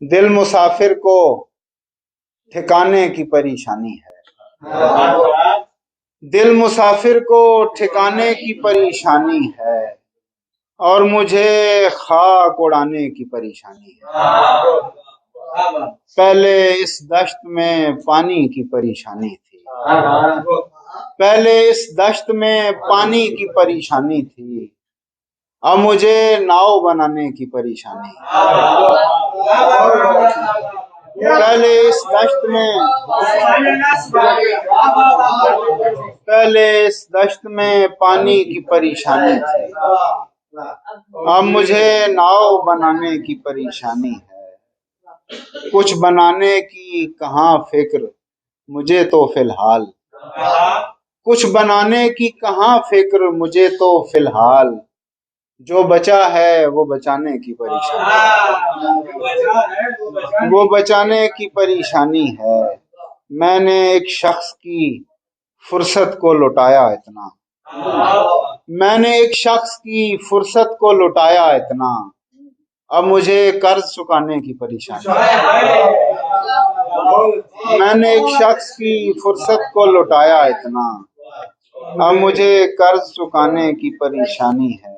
दिल मुसाफिर को ठिकाने की परेशानी है। दिल मुसाफिर को ठिकाने की परेशानी है और मुझे खाक उड़ाने की परेशानी है। पहले इस दश्त में पानी की परेशानी थी। पहले इस दश्त में पानी की परेशानी थी, अब मुझे नाव बनाने की परेशानी है। पहले इस दश्त में पानी की परेशानी थी, अब मुझे नाव बनाने की परेशानी है। कुछ बनाने की कहाँ फिक्र मुझे तो फिलहाल, कुछ बनाने की कहाँ फिक्र मुझे तो फिलहाल, जो बचा है वो बचाने की परेशानी, वो बचाने की परेशानी है। मैंने एक शख्स की फुर्सत को लुटाया इतना, मैंने एक शख्स की फुर्सत को लुटाया इतना, अब मुझे कर्ज चुकाने की परेशानी। मैंने एक शख्स की फुर्सत को लुटाया इतना, अब मुझे कर्ज चुकाने की परेशानी है।